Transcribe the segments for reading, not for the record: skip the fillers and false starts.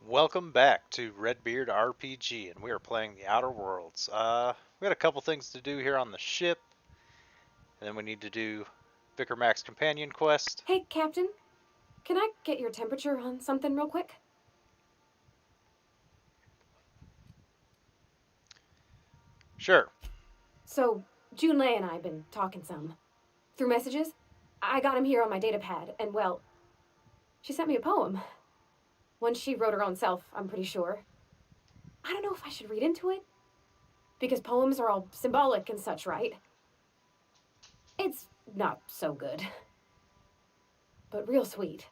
Welcome back to Redbeard RPG, and we are playing the Outer Worlds. We got a couple things to do here on the ship, and then we need to do Vicar Mac's companion quest. Hey, Captain. Can I get your temperature on something real quick? Sure. So, Junlei and I have been talking some. Through messages? I got him here on my data pad, and well, she sent me a poem. One she wrote her own self, I'm pretty sure. I don't know if I should read into it, because poems are all symbolic and such, right? It's not so good, but real sweet.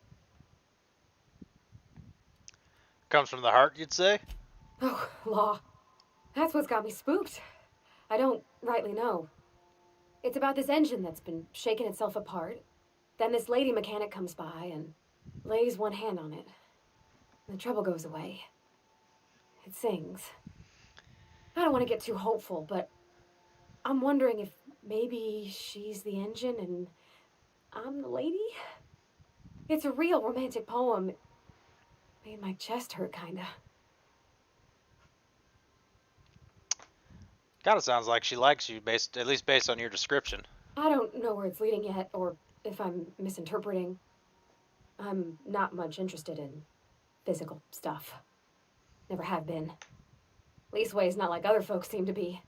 Comes from the heart, you'd say? Oh, law. That's what's got me spooked. I don't rightly know. It's about this engine that's been shaking itself apart. Then this lady mechanic comes by and lays one hand on it. The trouble goes away. It sings. I don't want to get too hopeful, but I'm wondering if maybe she's the engine and I'm the lady? It's a real romantic poem. It made my chest hurt, kinda. Kind of sounds like she likes you, at least based on your description. I don't know where it's leading yet, or if I'm misinterpreting. I'm not much interested in physical stuff. Never have been. Leastways, not like other folks seem to be.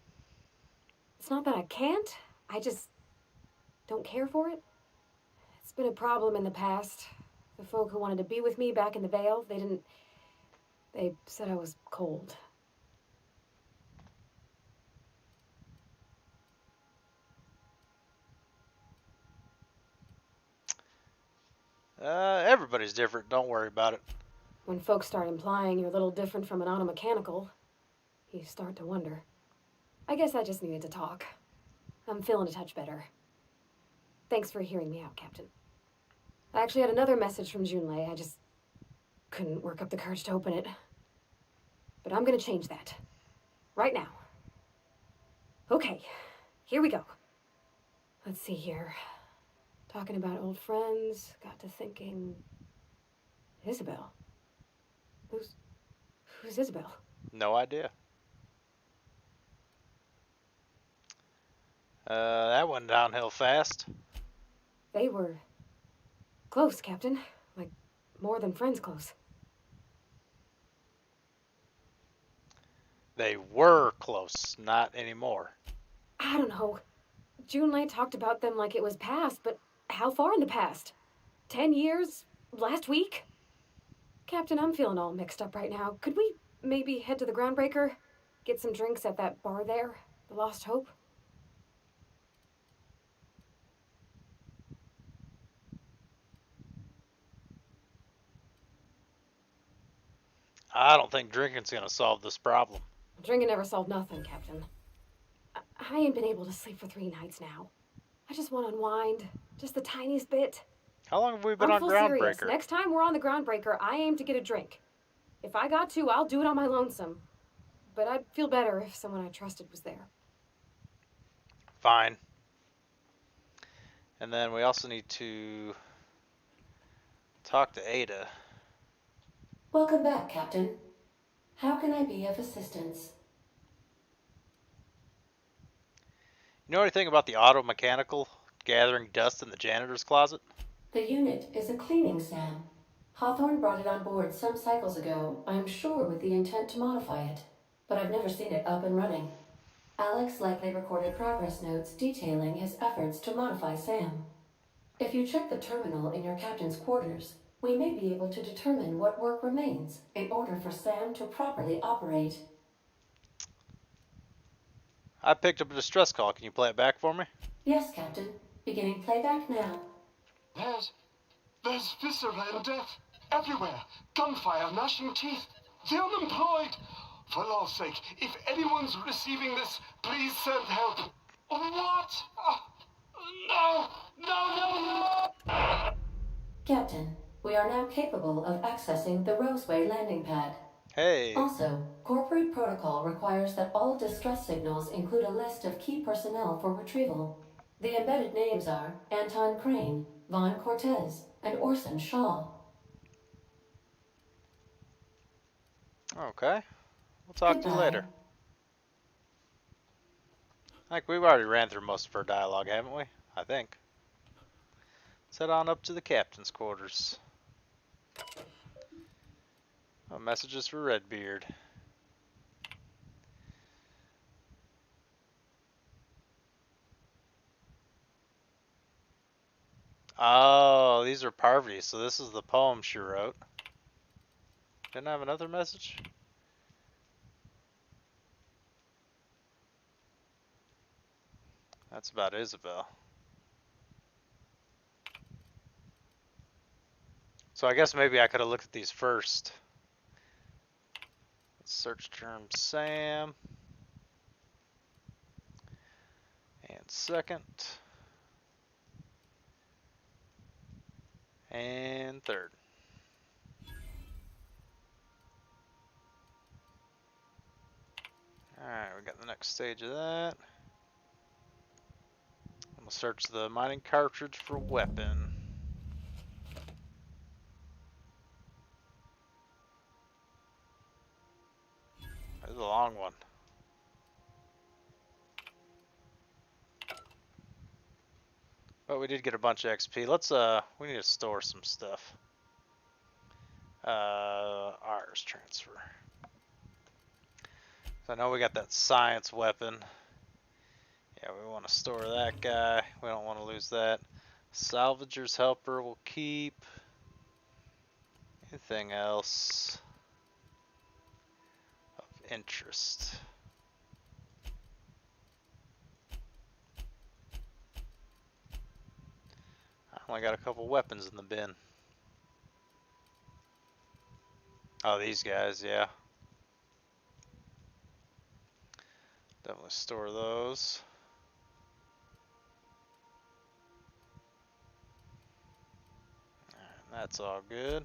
It's not that I can't, I just don't care for it. It's been a problem in the past. The folk who wanted to be with me back in the Vale, they said I was cold. Everybody's different, don't worry about it. When folks start implying you're a little different from an automechanical, you start to wonder. I guess I just needed to talk. I'm feeling a touch better. Thanks for hearing me out, Captain. I actually had another message from Junlei. I just couldn't work up the courage to open it. But I'm gonna change that. Right now. Okay, here we go. Let's see here. Talking about old friends, got to thinking... Isabel? Who's Isabel? No idea. That went downhill fast. They were close, Captain. Like, more than friends close. They were close, not anymore. I don't know. Junlei talked about them like it was past, but how far in the past? 10 years? Last week? Captain, I'm feeling all mixed up right now. Could we maybe head to the Groundbreaker? Get some drinks at that bar there? The Lost Hope? I don't think drinking's gonna solve this problem. Drinking never solved nothing, Captain. I ain't been able to sleep for 3 nights now. I just want to unwind. Just the tiniest bit. How long have we been I'm on full serious. Groundbreaker? Next time we're on the Groundbreaker, I aim to get a drink. If I got to, I'll do it on my lonesome. But I'd feel better if someone I trusted was there. Fine. And then we also need to talk to Ada. Welcome back, Captain. How can I be of assistance? You know anything about the auto mechanical gathering dust in the janitor's closet? The unit is a cleaning SAM. Hawthorne brought it on board some cycles ago, I'm sure with the intent to modify it, but I've never seen it up and running. Alex likely recorded progress notes detailing his efforts to modify SAM. If you check the terminal in your captain's quarters, we may be able to determine what work remains in order for SAM to properly operate. I picked up a distress call. Can you play it back for me? Yes, Captain. Beginning playback now. There's viscera and death everywhere. Gunfire, gnashing teeth. The unemployed. For law's sake, if anyone's receiving this, please send help. What? No! No, no, no! Captain, we are now capable of accessing the Roseway landing pad. Hey. Also, corporate protocol requires that all distress signals include a list of key personnel for retrieval. The embedded names are Anton Crane, Vaughn Cortez, and Orson Shaw. Okay. We'll talk to you Goodbye. later. I think we've already ran through most of our dialogue, haven't we? I think. Let's head on up to the captain's quarters. Oh, messages for Redbeard. Oh, these are Parvati, so this is the poem she wrote. Didn't I have another message? That's about Isabel. So I guess maybe I could have looked at these first. Let's search term Sam. And second. And third. Alright, we got the next stage of that. I'm gonna search the mining cartridge for weapon. This is a long one. But we did get a bunch of XP. Let's we need to store some stuff. Ours transfer. So I know we got that science weapon. Yeah, we want to store that guy. We don't want to lose that. Salvager's helper we'll keep. Anything else of interest? I only got a couple weapons in the bin. Oh, these guys, yeah. Definitely store those. That's all good.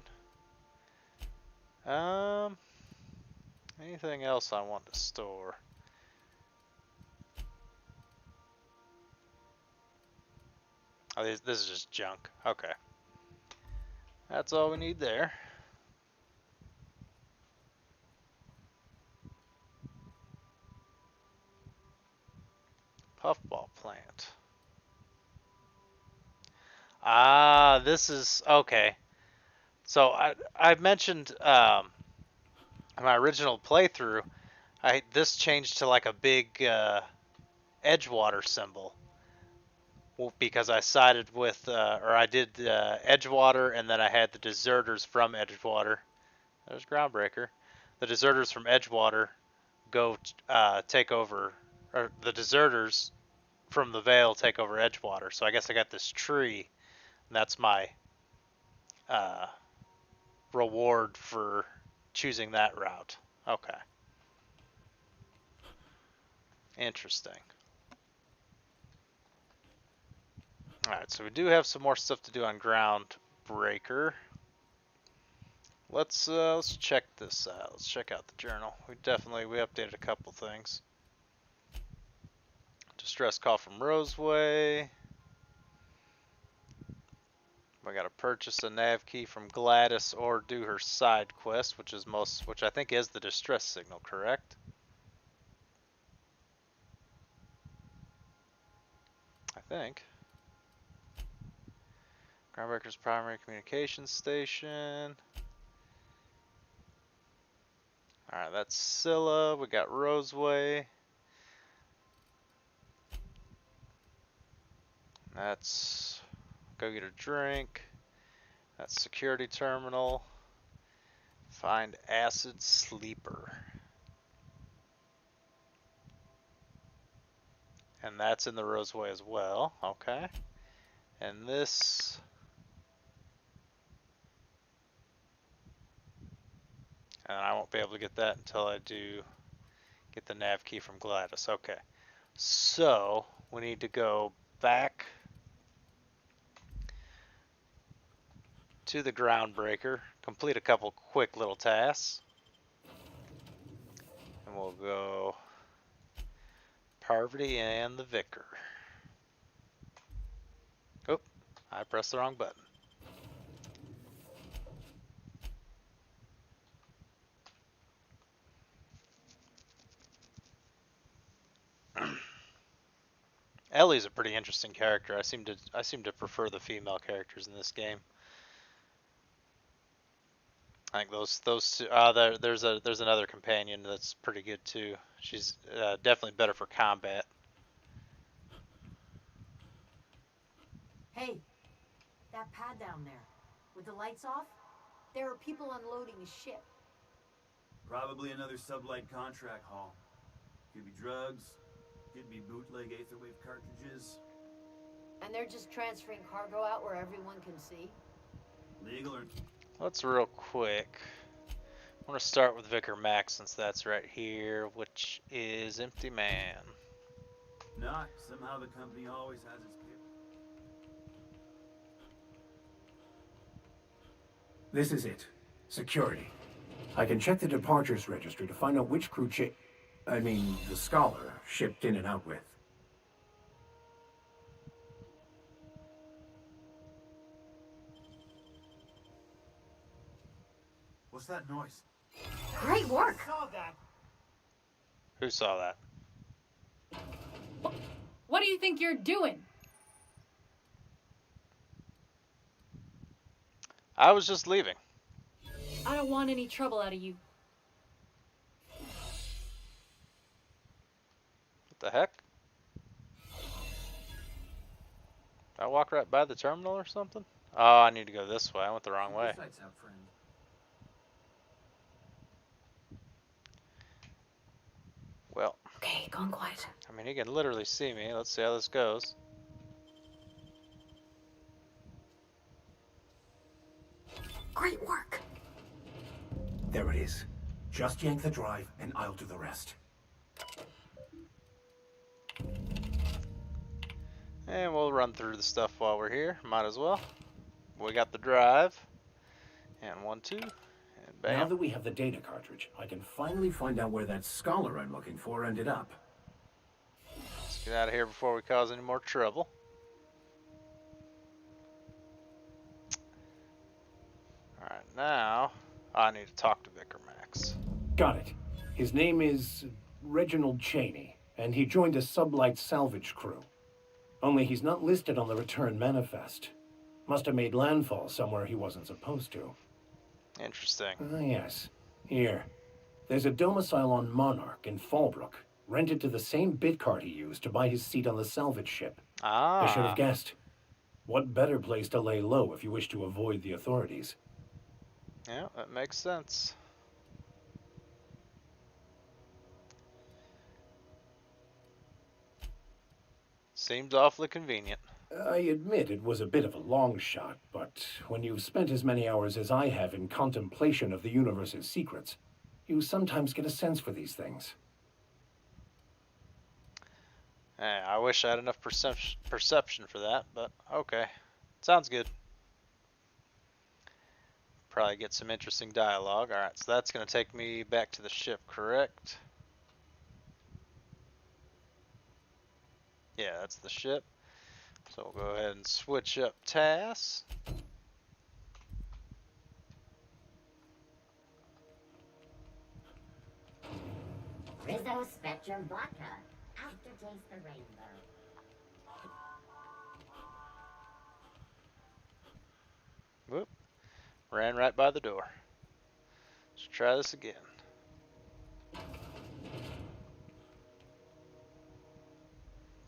Anything else I want to store? Oh, this is just junk. Okay. That's all we need there. Puffball plant. Ah, this is okay. So I mentioned in my original playthrough, this changed to like a big Edgewater symbol. Well, because I sided with, or I did Edgewater, and then I had the deserters from Edgewater. There's Groundbreaker. The deserters from Edgewater go take over, or the deserters from the Vale take over Edgewater. So I guess I got this tree, and that's my uh, reward for choosing that route. Okay. Interesting. Alright, so we do have some more stuff to do on Groundbreaker. Let's check this out. Let's check out the journal. We updated a couple things. Distress call from Roseway. We gotta purchase a nav key from Gladys or do her side quest, which I think is the distress signal, correct? I think. Groundbreaker's primary communications station. Alright, that's Scylla. We got Roseway. That's go get a drink. That's security terminal. Find acid sleeper. And that's in the Roseway as well. Okay. And this. And I won't be able to get that until I do get the nav key from Gladys. Okay. So we need to go back to the Groundbreaker, complete a couple quick little tasks, and we'll go Parvati and the Vicar. Oh, I pressed the wrong button. Ellie's a pretty interesting character. I seem to prefer the female characters in this game. I think those two. There's another companion that's pretty good too. She's definitely better for combat. Hey, that pad down there, with the lights off, there are people unloading a ship. Probably another sublight contract haul. Could be drugs, could be bootleg Aetherwave cartridges. And they're just transferring cargo out where everyone can see? Legal or... Let's real quick. I'm gonna start with Vicar Max since that's right here, which is Empty Man. not. Somehow the company always has its... This is it. Security. I can check the departures registry to find out which crew the Scholar shipped in and out with. What's that noise? Great work! I saw that. Who saw that? What do you think you're doing? I was just leaving. I don't want any trouble out of you. What the heck? Did I walk right by the terminal or something? Oh, I need to go this way. I went the wrong way. Lights out, friend. Well, Okay, gone quiet. I mean, he can literally see me. Let's see how this goes. Great work. There it is. Just yank the drive and I'll do the rest. And we'll run through the stuff while we're here. Might as well. We got the drive. And 1, 2. And bam. Now that we have the data cartridge, I can finally find out where that Scholar I'm looking for ended up. Let's get out of here before we cause any more trouble. Alright, now I need to talk to Vicar Max. Got it. His name is Reginald Cheney, and he joined a sublight salvage crew. Only he's not listed on the return manifest. Must have made landfall somewhere he wasn't supposed to. Interesting. Ah, yes. Here. There's a domicile on Monarch in Fallbrook, rented to the same bit card he used to buy his seat on the salvage ship. Ah. I should have guessed. What better place to lay low if you wish to avoid the authorities? Yeah, that makes sense. Seems awfully convenient. I admit it was a bit of a long shot, but when you've spent as many hours as I have in contemplation of the universe's secrets, you sometimes get a sense for these things. I wish I had enough perception for that, but okay. Sounds good. Probably get some interesting dialogue. Alright, so that's going to take me back to the ship, correct? Yeah, that's the ship. So we'll go ahead and switch up tasks. Rizzo Spectrum Vodka. Aftertaste the rainbow. Whoop. Ran right by the door. Let's try this again.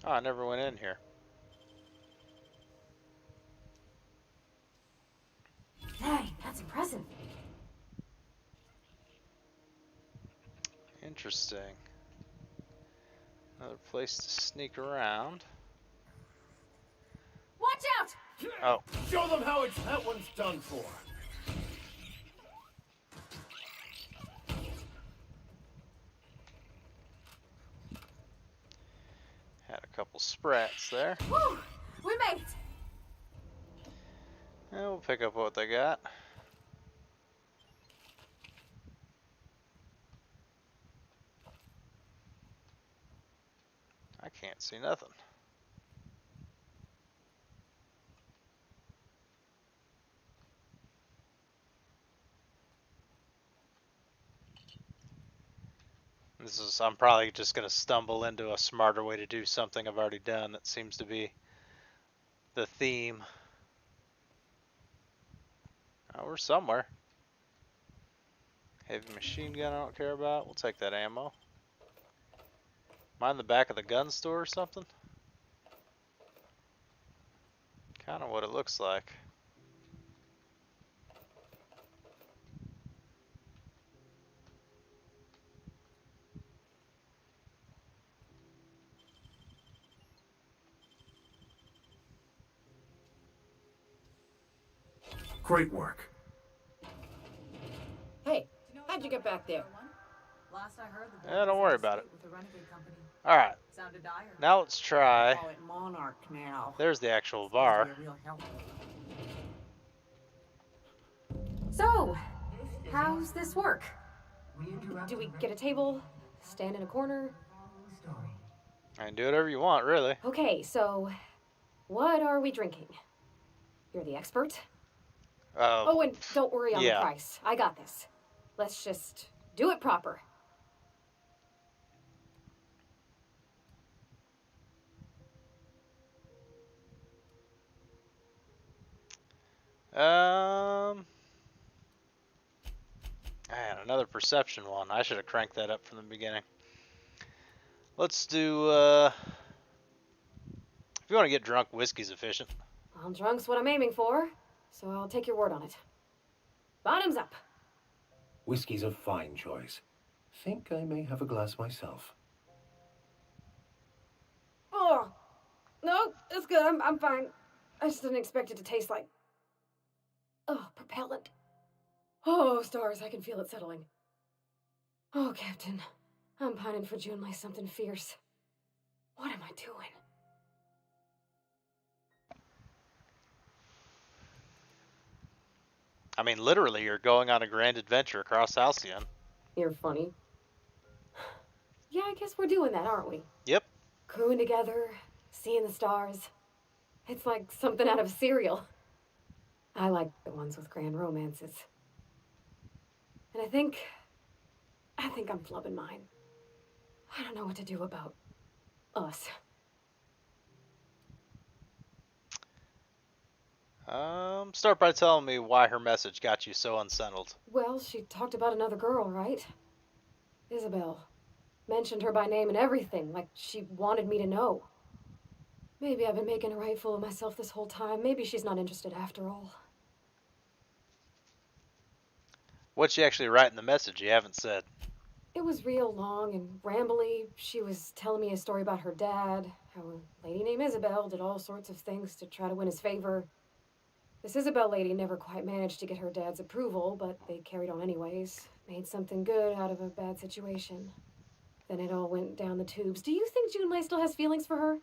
Oh, I never went in here. Dang, that's impressive. Interesting. Another place to sneak around. Watch out! Oh, Show them how that one's done for. had a couple sprats there. Woo! We made it! And we'll pick up what they got. I can't see nothing. I'm probably just gonna stumble into a smarter way to do something I've already done. That seems to be the theme. Oh, we're somewhere. Heavy machine gun I don't care about. We'll take that ammo. Am I in the back of the gun store or something? Kind of what it looks like. Great work. Hey, how'd you get back there? Last I heard, the Yeah, don't worry about it. with the renegade company. Alright, Sounded dire. now let's try. Call it Monarch now. There's the actual Supposed to bar. be a real help. So, how's this work? Do we get a table? Stand in a corner? I can do whatever you want, really. Okay, so what are we drinking? You're the expert. Oh, and don't worry on the yeah. price. I got this. Let's just do it proper. Man, another perception one. I should have cranked that up from the beginning. Let's do, if you want to get drunk, whiskey's efficient. Well, drunk's what I'm aiming for, so I'll take your word on it. Bottoms up. Whiskey's a fine choice. Think I may have a glass myself. Oh, no, it's good. I'm fine. I just didn't expect it to taste like... Oh, propellant. Oh, stars, I can feel it settling. Oh, Captain, I'm pining for June like something fierce. What am I doing? I mean, literally, you're going on a grand adventure across Halcyon. You're funny. Yeah, I guess we're doing that, aren't we? Yep. Crewing together, seeing the stars. It's like something out of a serial. I like the ones with grand romances. And I think I'm flubbing mine. I don't know what to do about us. Start by telling me why her message got you so unsettled. Well, she talked about another girl, right? Isabel. Mentioned her by name and everything, like she wanted me to know. Maybe I've been making a right fool of myself this whole time. Maybe she's not interested after all. What'd she actually write in the message you haven't said? It was real long and rambly. She was telling me a story about her dad, how a lady named Isabel did all sorts of things to try to win his favor. This Isabel lady never quite managed to get her dad's approval, but they carried on anyways. Made something good out of a bad situation. Then it all went down the tubes. Do you think Junlei still has feelings for her?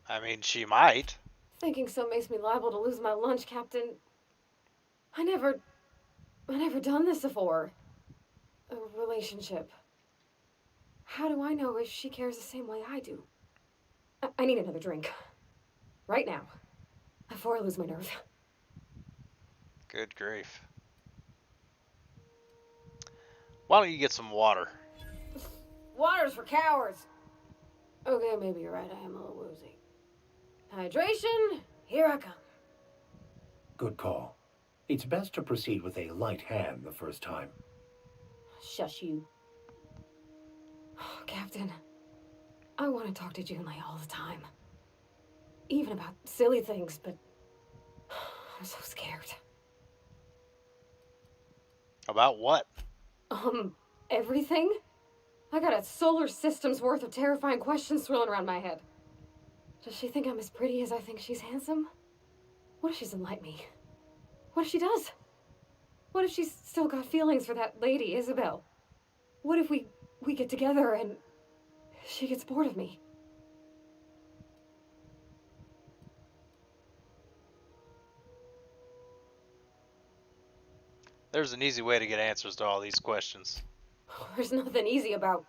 I mean, she might. Thinking so makes me liable to lose my lunch, Captain. I never done this before. A relationship. How do I know if she cares the same way I do? I need another drink. Right now. Before I lose my nerve. Good grief. Why don't you get some water? Water's for cowards. Okay, maybe you're right. I am a little woozy. Hydration, here I come. Good call. It's best to proceed with a light hand the first time. Shush you. Oh, Captain, I want to talk to Junlei all the time. Even about silly things, but I'm so scared. About what? Everything? I got a solar system's worth of terrifying questions swirling around my head. Does she think I'm as pretty as I think she's handsome? What if she doesn't like me? What if she does? What if she's still got feelings for that lady, Isabel? What if we get together and she gets bored of me? There's an easy way to get answers to all these questions. There's nothing easy about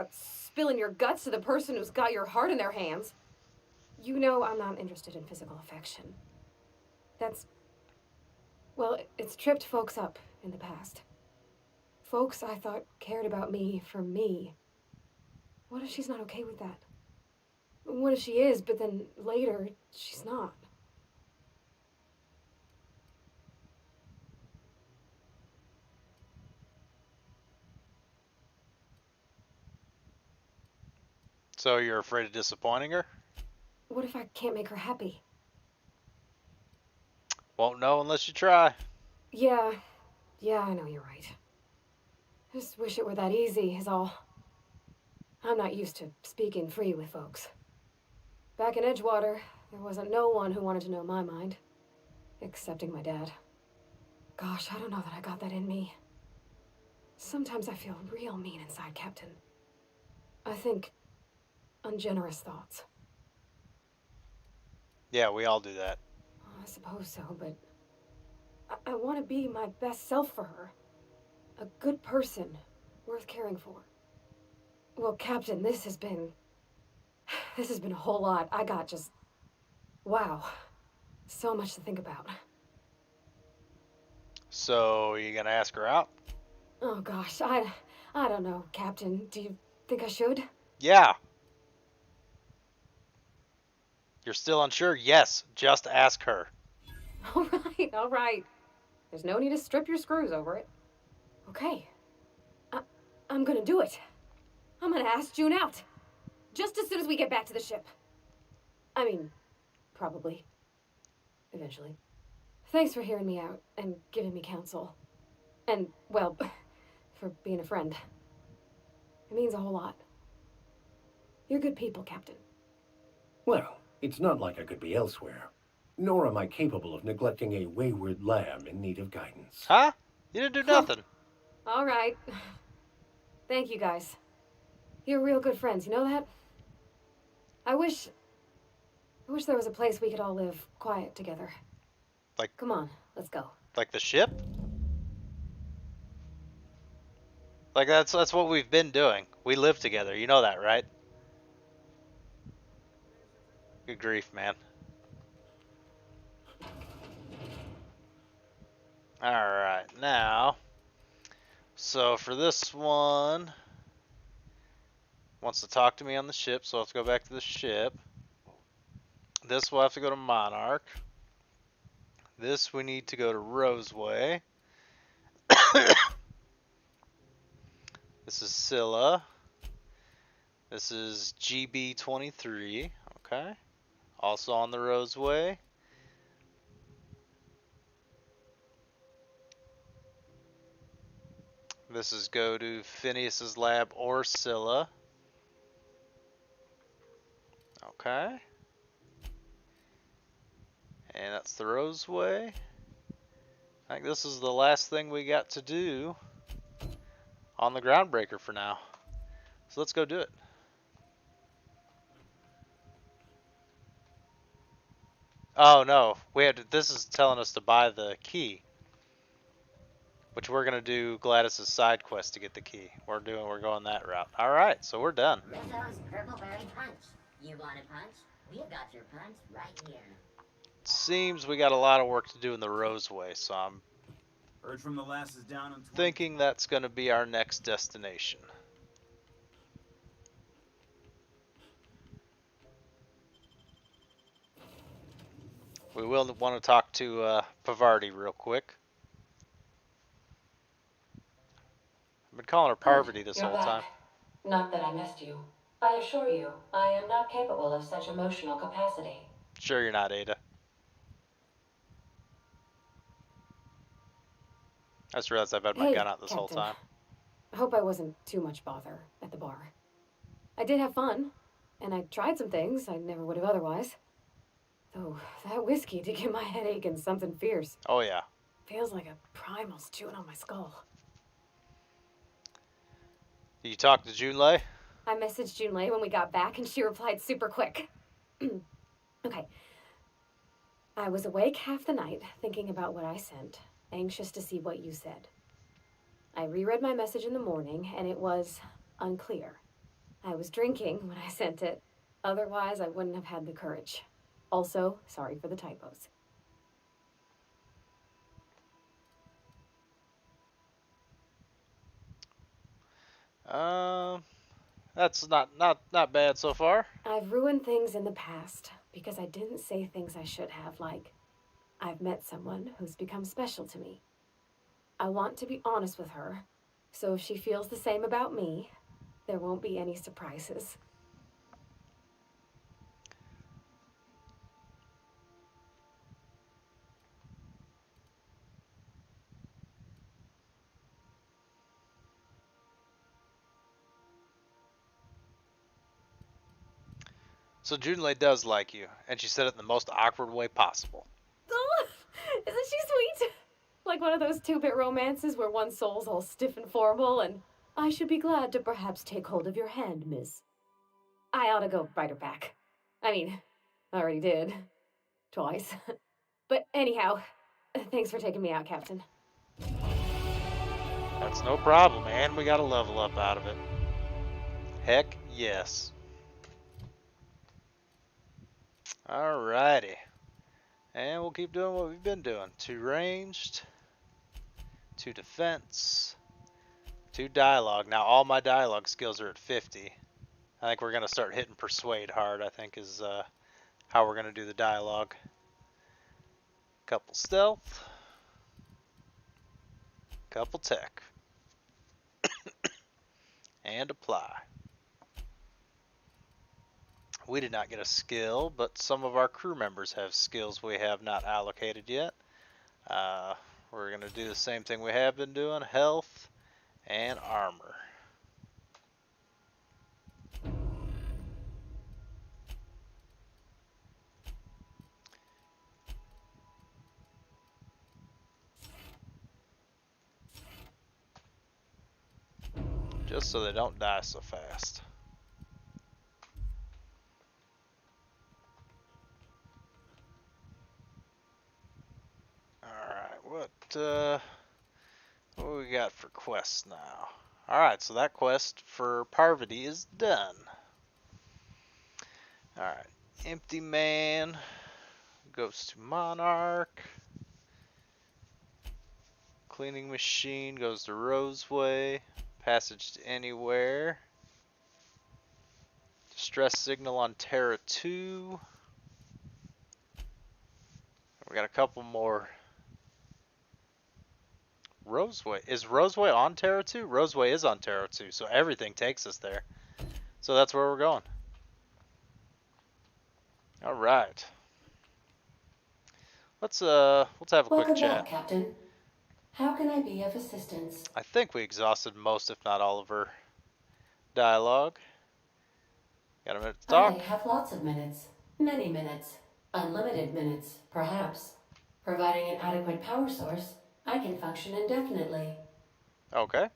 spilling your guts to the person who's got your heart in their hands. You know I'm not interested in physical affection. Well, it's tripped folks up in the past. folks I thought cared about me for me. What if she's not okay with that? What if she is, but then later, she's not? So you're afraid of disappointing her? What if I can't make her happy? Won't know unless you try. Yeah, I know you're right. Just wish it were that easy, is all. I'm not used to speaking free with folks. Back in Edgewater, there wasn't no one who wanted to know my mind. Excepting my dad. Gosh, I don't know that I got that in me. Sometimes I feel real mean inside, Captain. I think ungenerous thoughts. Yeah, we all do that. I suppose so, but I want to be my best self for her. A good person, worth caring for. Well, Captain, this has been a whole lot. I got just... wow. So much to think about. So, you gonna ask her out? Oh gosh, I don't know, Captain. Do you think I should? Yeah. You're still unsure? Yes, just ask her. All right. There's no need to strip your screws over it. Okay. I'm gonna do it. I'm gonna ask June out. Just as soon as we get back to the ship. I mean, probably. Eventually. Thanks for hearing me out and giving me counsel. And, well, for being a friend. It means a whole lot. You're good people, Captain. Well, it's not like I could be elsewhere. Nor am I capable of neglecting a wayward lamb in need of guidance. Huh? You didn't do nothing. All right. Thank you, guys. You're real good friends, you know that? I wish there was a place we could all live quiet together. Like... Come on, let's go. Like the ship? Like that's what we've been doing. We live together. You know that, right? Good grief, man. Alright, now... So for this one... Wants to talk to me on the ship, so I'll have to go back to the ship. This we'll have to go to Monarch. This we need to go to Roseway. This is Scylla. This is GB23. Okay. Also on the Roseway. This is go to Phineas's lab or Scylla. Okay. And that's the Roseway. I think this is the last thing we got to do on the Groundbreaker for now. So let's go do it. Oh no, this is telling us to buy the key. Which we're gonna do Gladys's side quest to get the key. We're going that route. Alright, so we're done. Rizzo's Purpleberry Punch. You want a punch? We've got your punch right here. Seems we got a lot of work to do in the Roseway, so I'm Heard from the lasses down on 20. thinking that's gonna be our next destination. We will want to talk to Parvati real quick. I've been calling her Parvati this You're whole back. time. Not that I missed you. I assure you, I am not capable of such emotional capacity. Sure you're not, Ada. I just realized I've had my Hey, gun out this whole Captain. time. I hope I wasn't too much bother at the bar. I did have fun, and I tried some things I never would have otherwise. Though, that whiskey did give my head aching something fierce. Oh yeah. Feels like a primal's chewing on my skull. Did you talk to Junlei? I messaged Junlei when we got back, and she replied super quick. Okay. I was awake half the night, thinking about what I sent, anxious to see what you said. I reread my message in the morning, and it was unclear. I was drinking when I sent it. Otherwise, I wouldn't have had the courage. Also, sorry for the typos. Um, that's not bad so far. I've ruined things in the past because I didn't say things I should have, like, I've met someone who's become special to me. I want to be honest with her, so if she feels the same about me, there won't be any surprises. So Junlei does like you, and she said it in the most awkward way possible. Oh, isn't she sweet? Like one of those two-bit romances where one soul's all stiff and formal and, I should be glad to perhaps take hold of your hand, miss. I ought to go write her back. I mean, I already did. Twice. But anyhow, thanks for taking me out, Captain. That's no problem, man. We got a level up out of it. Heck yes. Alrighty. And we'll keep doing what we've been doing. 2 ranged, 2 defense, 2 dialogue. Now all my dialogue skills are at 50. I think we're going to start hitting persuade hard, I think is how we're going to do the dialogue. Couple stealth, couple tech, and apply. We did not get a skill, but some of our crew members have skills we have not allocated yet. We're going to do the same thing we have been doing, health and armor. Just so they don't die so fast. Alright, what we got for quests now? Alright, so that quest for Parvati is done. Alright, Empty Man goes to Monarch. Cleaning Machine goes to Roseway. Passage to Anywhere. Distress Signal on Terra 2. We got a couple more. Roseway. Is Roseway on Terra 2? Roseway is on Terra 2, so everything takes us there. So that's where we're going. Alright. Let's have a quick Welcome chat. back, Captain. How can I be of assistance? I think we exhausted most, if not all, of her dialogue. Got a minute to talk? I have lots of minutes. Many minutes. Unlimited minutes, perhaps. Providing an adequate power source, I can function indefinitely. Okay.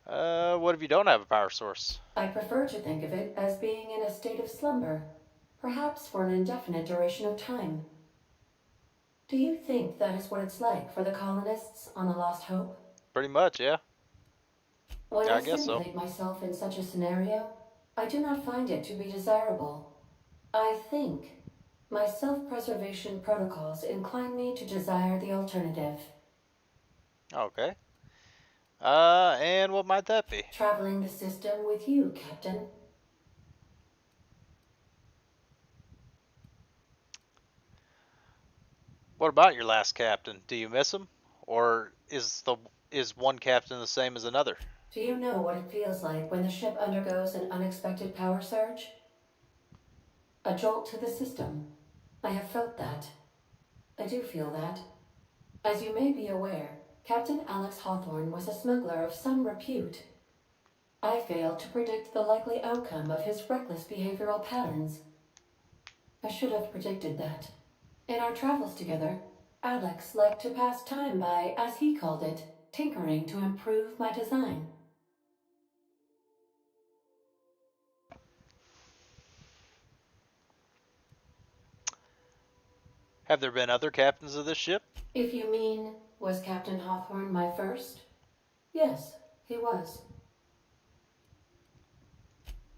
What if you don't have a power source? I prefer to think of it as being in a state of slumber, perhaps for an indefinite duration of time. Do you think that is what it's like for the colonists on the Lost Hope? Pretty much, yeah. When Yeah, I I guess so. simulate myself in such a scenario, I do not find it to be desirable. I think my self-preservation protocols incline me to desire the alternative. Okay. And what might that be? Traveling the system with you, Captain. What about your last captain? Do you miss him? Or is one captain the same as another? Do you know what it feels like when the ship undergoes an unexpected power surge? A jolt to the system. I have felt that. I do feel that. As you may be aware, Captain Alex Hawthorne was a smuggler of some repute. I failed to predict the likely outcome of his reckless behavioral patterns. I should have predicted that. In our travels together, Alex liked to pass time by, as he called it, tinkering to improve my design. Have there been other captains of this ship? If you mean, was Captain Hawthorne my first? Yes, he was.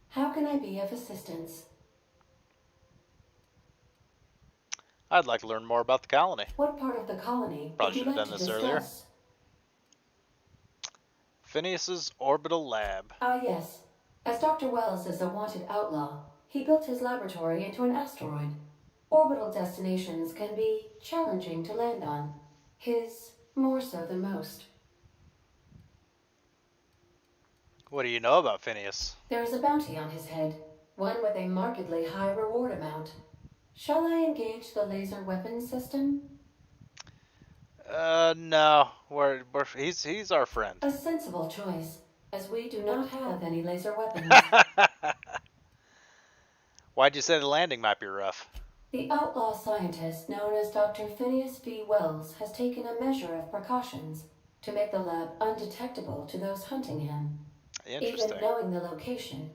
How can I be of assistance? I'd like to learn more about the colony. What part of the colony Probably would you should have like done to this earlier. discuss? Phineas's orbital lab. Ah, yes. As Dr. Wells is a wanted outlaw, he built his laboratory into an asteroid. Orbital destinations can be challenging to land on. His more so than most. What do you know about Phineas? There is a bounty on his head, one with a markedly high reward amount. Shall I engage the laser weapons system? No. He's our friend. A sensible choice, as we do not have any laser weapons. Why'd you say the landing might be rough? The outlaw scientist known as Dr. Phineas V. Wells has taken a measure of precautions to make the lab undetectable to those hunting him. Interesting. Even knowing the location,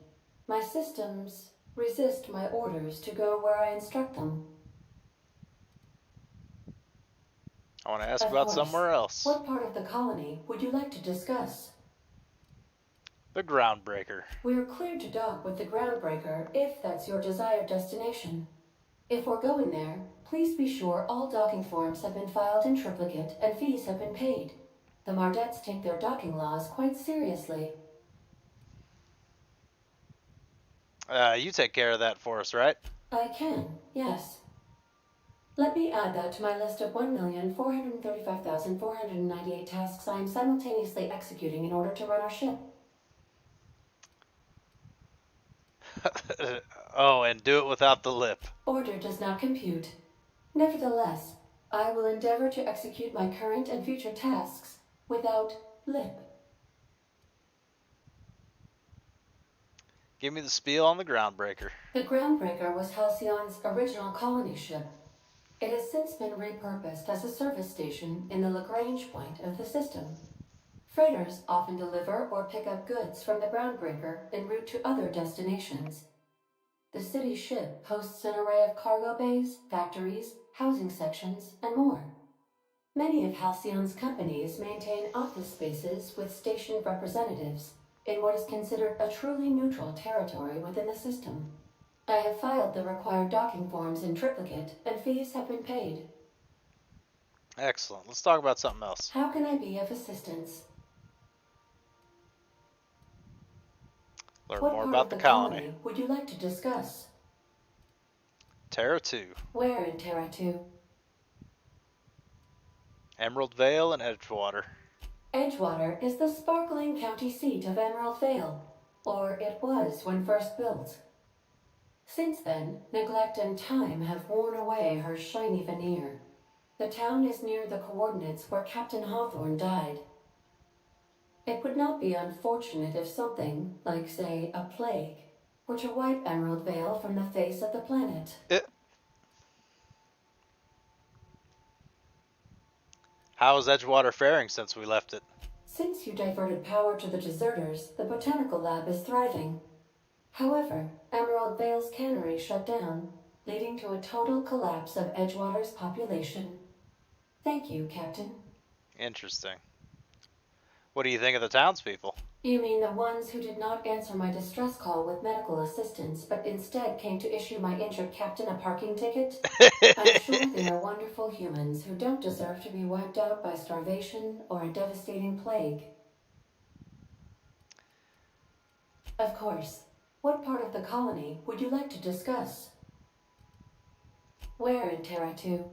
my systems resist my orders to go where I instruct them. I want to ask Of about course. somewhere else. What part of the colony would you like to discuss? The Groundbreaker. We're cleared to dock with the Groundbreaker if that's your desired destination. If we're going there, please be sure all docking forms have been filed in triplicate and fees have been paid. The Mardettes take their docking laws quite seriously. You take care of that for us, right? I can, yes. Let me add that to my list of 1,435,498 tasks I am simultaneously executing in order to run our ship. Oh, and do it without the lip. Order does not compute. Nevertheless, I will endeavor to execute my current and future tasks without lip. Give me the spiel on the Groundbreaker. The Groundbreaker was Halcyon's original colony ship. It has since been repurposed as a service station in the Lagrange point of the system. Freighters often deliver or pick up goods from the Groundbreaker en route to other destinations. The city ship hosts an array of cargo bays, factories, housing sections, and more. Many of Halcyon's companies maintain office spaces with stationed representatives in what is considered a truly neutral territory within the system. I have filed the required docking forms in triplicate, and fees have been paid. Excellent. Let's talk about something else. How can I be of assistance? Learn What more part about of the the colony. would you like to discuss? Terra 2. Where in Terra 2? Emerald Vale and Edgewater. Edgewater is the sparkling county seat of Emerald Vale, or it was when first built. Since then, neglect and time have worn away her shiny veneer. The town is near the coordinates where Captain Hawthorne died. It would not be unfortunate if something, like say a plague, were to wipe Emerald Vale from the face of the planet. How is Edgewater faring since we left it? Since you diverted power to the deserters, the botanical lab is thriving. However, Emerald Vale's cannery shut down, leading to a total collapse of Edgewater's population. Thank you, Captain. Interesting. What do you think of the townspeople? You mean the ones who did not answer my distress call with medical assistance, but instead came to issue my injured captain a parking ticket? I'm sure they are wonderful humans who don't deserve to be wiped out by starvation or a devastating plague. Of course. What part of the colony would you like to discuss? Where in Terra 2?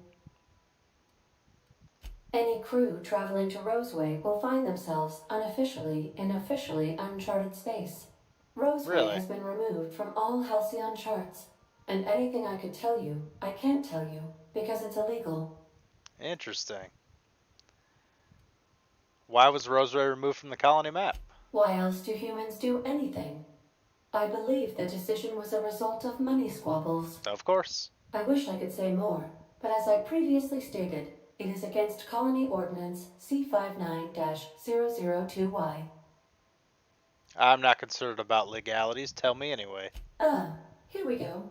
Any crew traveling to Roseway will find themselves unofficially in officially uncharted space. Roseway has been removed from all Halcyon charts, and anything I could tell you, I can't tell you, because it's illegal. Interesting. Why was Roseway removed from the colony map? Why else do humans do anything? I believe the decision was a result of money squabbles. Of course. I wish I could say more, but as I previously stated, it is against Colony Ordinance C59-002Y. I'm not concerned about legalities. Tell me anyway. Here we go.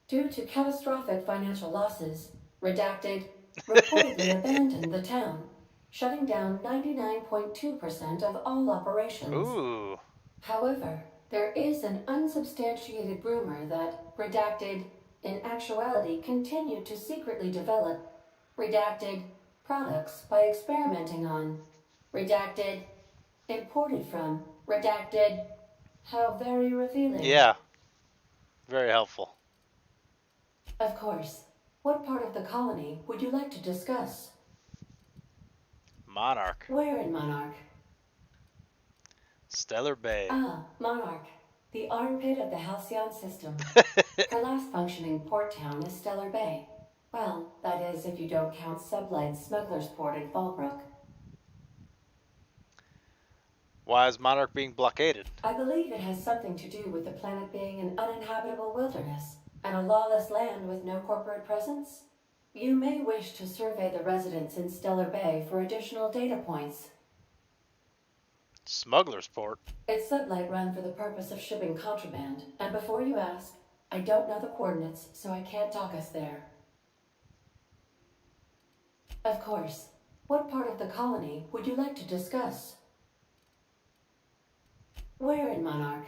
Due to catastrophic financial losses, Redacted reportedly abandoned the town, shutting down 99.2% of all operations. Ooh. However, there is an unsubstantiated rumor that Redacted, in actuality, continued to secretly develop Redacted products by experimenting on Redacted Imported from. Redacted. How very revealing. Yeah, very helpful. Of course. What part of the colony would you like to discuss? Monarch. Where in Monarch? Stellar Bay. Ah, Monarch. The armpit of the Halcyon system. Her last functioning port town is Stellar Bay. Well, that is if you don't count Sublight's smuggler's port in Fallbrook. Why is Monarch being blockaded? I believe it has something to do with the planet being an uninhabitable wilderness and a lawless land with no corporate presence. You may wish to survey the residents in Stellar Bay for additional data points. Smuggler's Port. It's Sublight run for the purpose of shipping contraband, and before you ask, I don't know the coordinates, so I can't talk us there. Of course. What part of the colony would you like to discuss? Where in Monarch?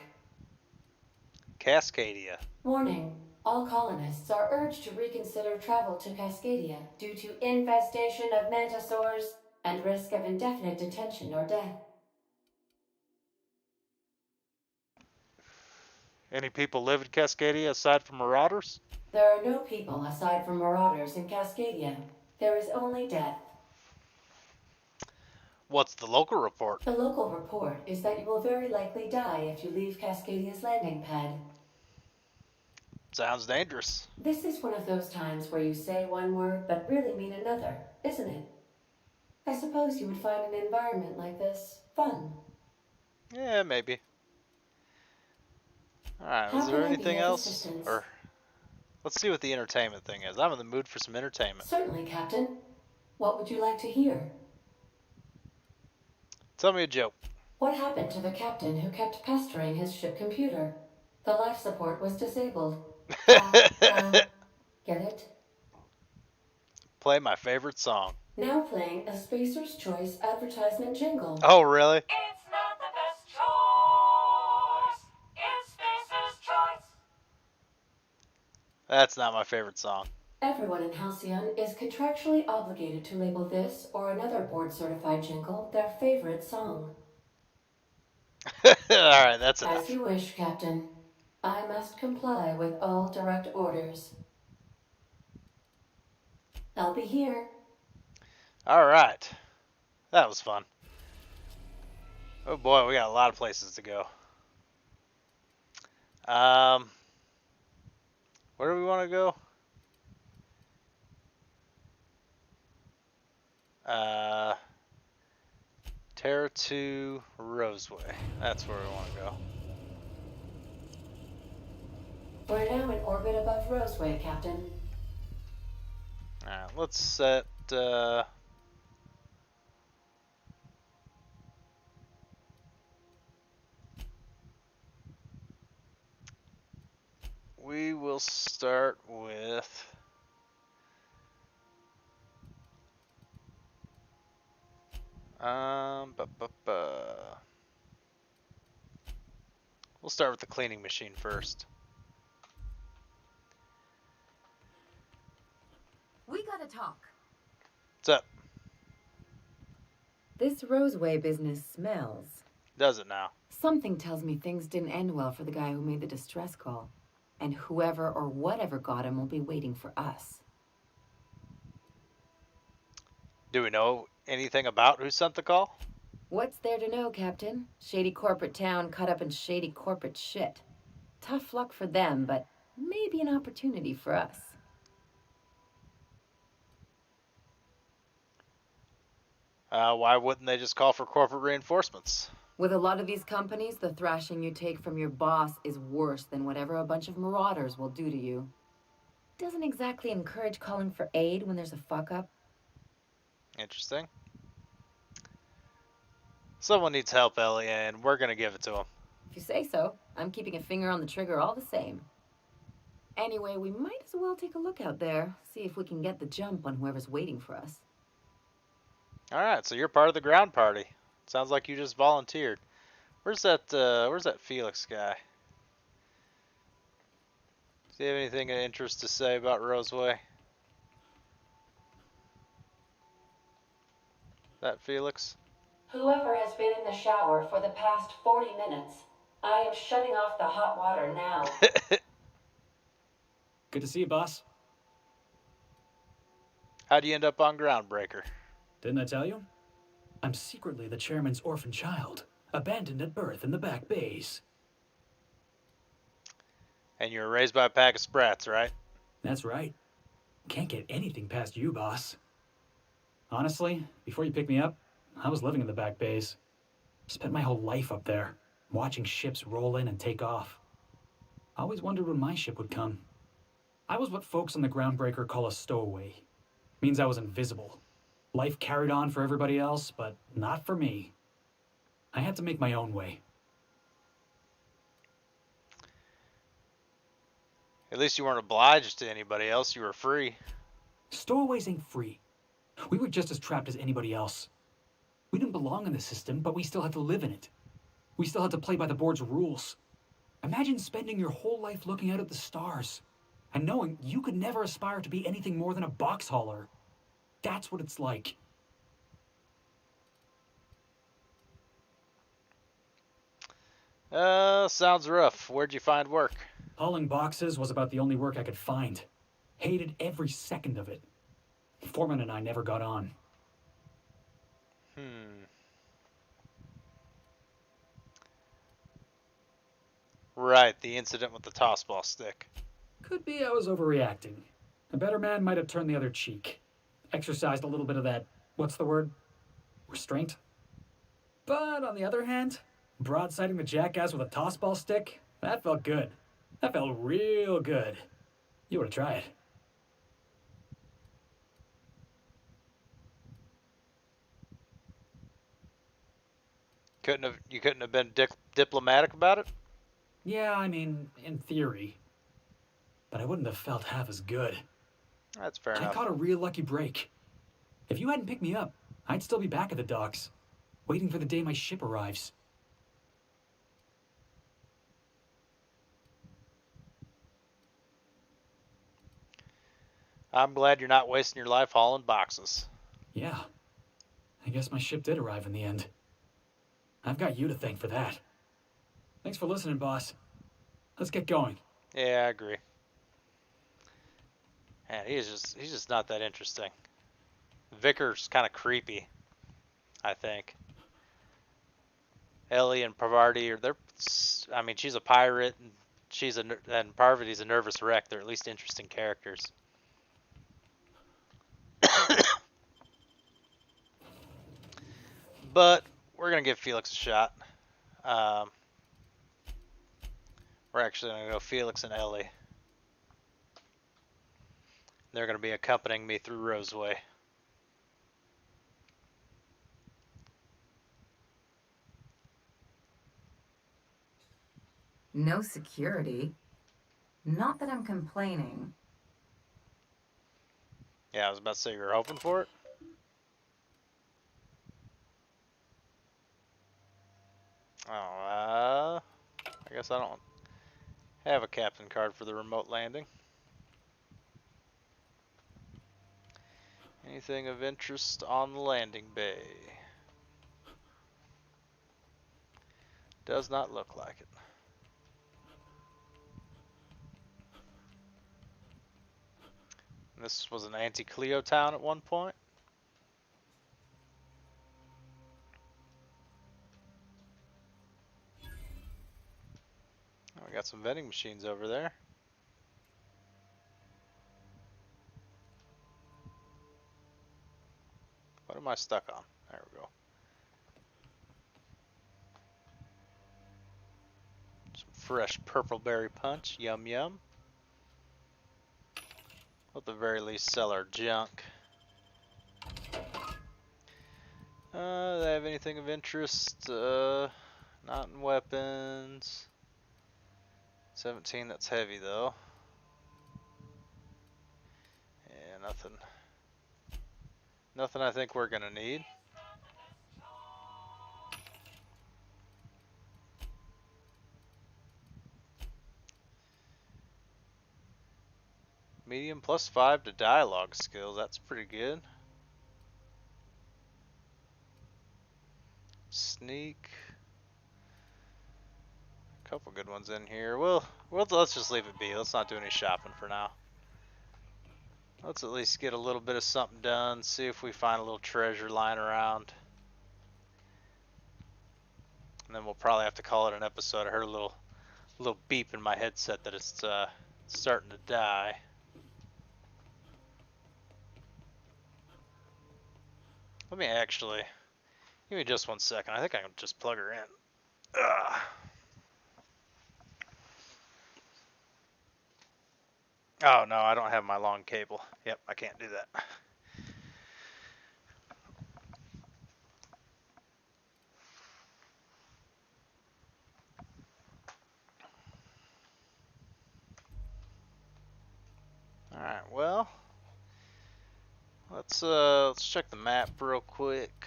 Cascadia. Warning. All colonists are urged to reconsider travel to Cascadia due to infestation of mantisaurs and risk of indefinite detention or death. Any people live in Cascadia aside from marauders? There are no people aside from marauders in Cascadia. There is only death. What's the local report? The local report is that you will very likely die if you leave Cascadia's landing pad. Sounds dangerous. This is one of those times where you say one word but really mean another, isn't it? I suppose you would find an environment like this fun. Yeah, maybe. Alright, How is there can I be anything of else? assistance? Or let's see what the entertainment thing is. I'm in the mood for some entertainment. Certainly, Captain. What would you like to hear? Tell me a joke. What happened to the captain who kept pestering his ship computer? The life support was disabled. Get it? Play my favorite song. Now playing a Spacer's Choice advertisement jingle. Oh, really? It's not the best choice. It's Spacer's choice. That's not my favorite song. Everyone in Halcyon is contractually obligated to label this or another board-certified jingle their favorite song. Alright, that's enough. As you wish, Captain. I must comply with all direct orders. I'll be here. Alright. That was fun. Oh boy, we got a lot of places to go. Where do we want to go? Terra to Roseway. That's where we want to go. We're now in orbit above Roseway, Captain. Alright, let's set, we will start with we'll start with the cleaning machine first. We gotta talk. What's up? This Roseway business smells. Does it now? Something tells me things didn't end well for the guy who made the distress call. And whoever or whatever got him will be waiting for us. Do we know anything about who sent the call? What's there to know, Captain? Shady corporate town caught up in shady corporate shit. Tough luck for them, but maybe an opportunity for us. Why wouldn't they just call for corporate reinforcements? With a lot of these companies, the thrashing you take from your boss is worse than whatever a bunch of marauders will do to you. Doesn't exactly encourage calling for aid when there's a fuck-up. Interesting. Someone needs help, Ellie, and we're gonna give it to them. If you say so, I'm keeping a finger on the trigger all the same. Anyway, we might as well take a look out there, see if we can get the jump on whoever's waiting for us. Alright, so you're part of the ground party. Sounds like you just volunteered. Where's that Felix guy? Does he have anything of interest to say about Roseway? That Felix? Whoever has been in the shower for the past 40 minutes, I am shutting off the hot water now. Good to see you, boss. How'd you end up on Groundbreaker? Didn't I tell you? I'm secretly the chairman's orphan child, abandoned at birth in the back bays. And you were raised by a pack of sprats, right? That's right. Can't get anything past you, boss. Honestly, before you picked me up, I was living in the back bays. Spent my whole life up there, watching ships roll in and take off. I always wondered when my ship would come. I was what folks on the Groundbreaker call a stowaway. Means I was invisible. Life carried on for everybody else, but not for me. I had to make my own way. At least you weren't obliged to anybody else. You were free. Stowaways ain't free. We were just as trapped as anybody else. We didn't belong in the system, but we still had to live in it. We still had to play by the board's rules. Imagine spending your whole life looking out at the stars and knowing you could never aspire to be anything more than a box hauler. That's what it's like. Sounds rough. Where'd you find work? Hauling boxes was about the only work I could find. Hated every second of it. Foreman and I never got on. Right, the incident with the tossball stick. Could be I was overreacting. A better man might have turned the other cheek. Exercised a little bit of that, what's the word? Restraint? But on the other hand, broadsiding the jackass with a tossball stick, that felt good. That felt real good. You ought to try it. You couldn't have been diplomatic about it? Yeah, I mean, in theory. But I wouldn't have felt half as good. That's fair I enough. caught a real lucky break. If you hadn't picked me up, I'd still be back at the docks, waiting for the day my ship arrives. I'm glad you're not wasting your life hauling boxes. Yeah. I guess my ship did arrive in the end. I've got you to thank for that. Thanks for listening, boss. Let's get going. Yeah, I agree. Man, he's just not that interesting. Vicar's kind of creepy, I think. Ellie and Parvati I mean, she's a pirate and and Parvati's a nervous wreck. They're at least interesting characters. But we're gonna give Felix a shot. We're actually gonna go Felix and Ellie. They're gonna be accompanying me through Roseway. No security. Not that I'm complaining. Yeah, I was about to say you were hoping for it. Oh, I guess I don't have a captain card for the remote landing. Anything of interest on the landing bay? Does not look like it. This was an anti-Cleo town at one point. Oh, we got some vending machines over there. What am I stuck on? There we go. Some fresh purple berry punch. Yum yum. At the very least sell our junk. Do they have anything of interest? Not in weapons. 17, that's heavy though. Yeah, nothing. Nothing I think we're gonna need. Medium +5 to dialogue skills, that's pretty good. Sneak. A couple good ones in here. Let's just leave it be. Let's not do any shopping for now. Let's at least get a little bit of something done. See if we find a little treasure lying around. And then we'll probably have to call it an episode. I heard a little beep in my headset that it's starting to die. Let me actually, give me just 1 second. I think I can just plug her in. Ugh. Oh no, I don't have my long cable. Yep, I can't do that. Alright, well, let's check the map real quick.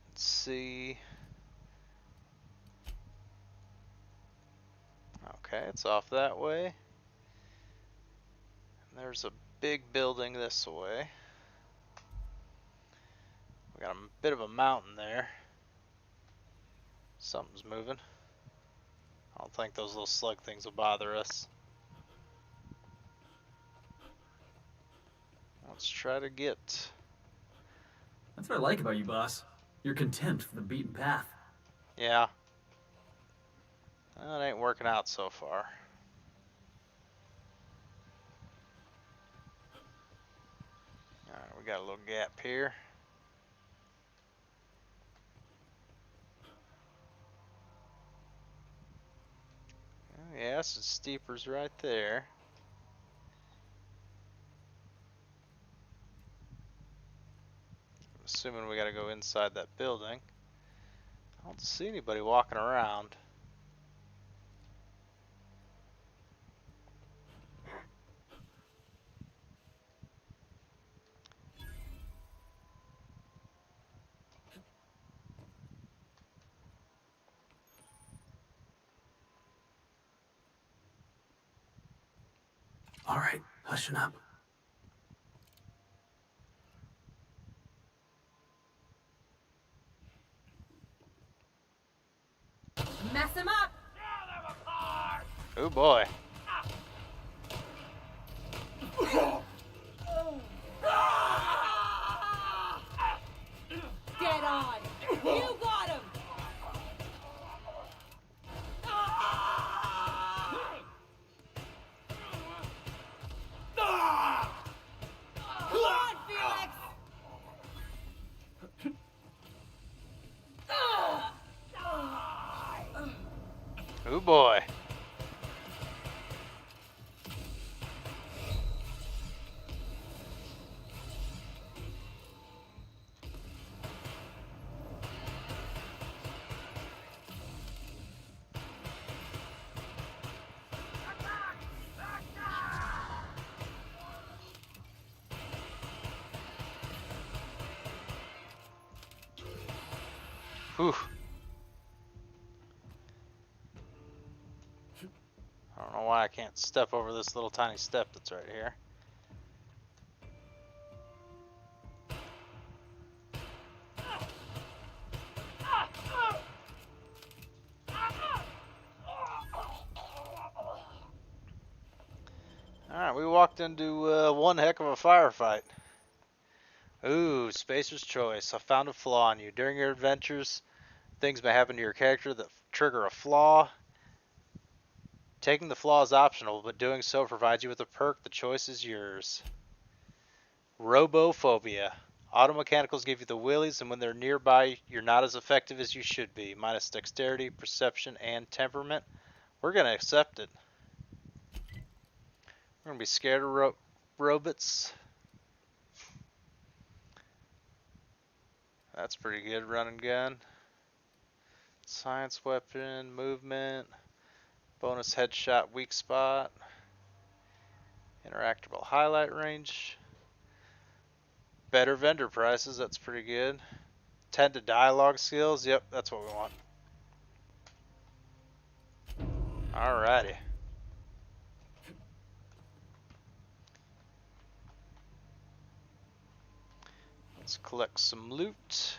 Let's see. Okay, it's off that way. And there's a big building this way. We got a bit of a mountain there. Something's moving. I don't think those little slug things will bother us. Let's try to get... That's what I like about you, boss. Your contempt for the beaten path. Yeah. Well, it ain't working out so far. Alright, we got a little gap here. Yeah, some steepers right there. I'm assuming we gotta go inside that building. I don't see anybody walking around. All right, hushing up. Mess him up! Oh boy. Get on! You got him! Come on, Felix! Oh boy. Whew. I don't know why I can't step over this little tiny step that's right here. Alright, we walked into one heck of a firefight. Ooh, Spacer's Choice. I found a flaw in you. During your adventures, things may happen to your character that trigger a flaw. Taking the flaw is optional, but doing so provides you with a perk. The choice is yours. Robophobia. Auto mechanicals give you the willies, and when they're nearby, you're not as effective as you should be. Minus dexterity, perception, and temperament. We're going to accept it. We're going to be scared of robots. That's pretty good. Run and gun. Science weapon, movement, bonus headshot, weak spot, interactable highlight range, better vendor prices, that's pretty good. 10 to dialogue skills, yep, that's what we want. Alrighty. Let's collect some loot.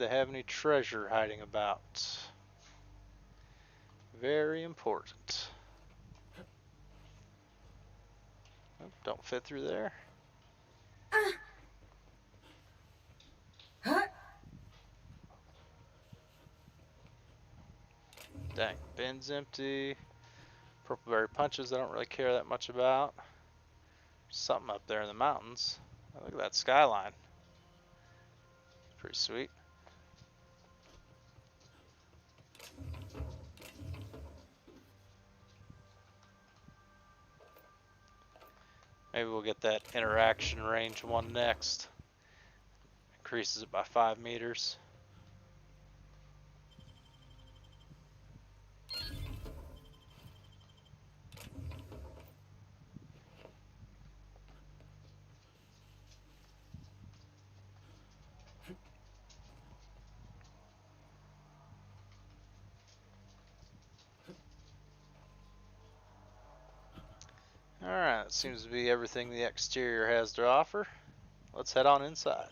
they have any treasure hiding about. Very important. Oh, don't fit through there. Dang, bin's empty. Purple berry punches I don't really care that much about. Something up there in the mountains. Oh, look at that skyline. Pretty sweet. Maybe we'll get that interaction range one next. Increases it by 5 meters. Alright, that seems to be everything the exterior has to offer. Let's head on inside.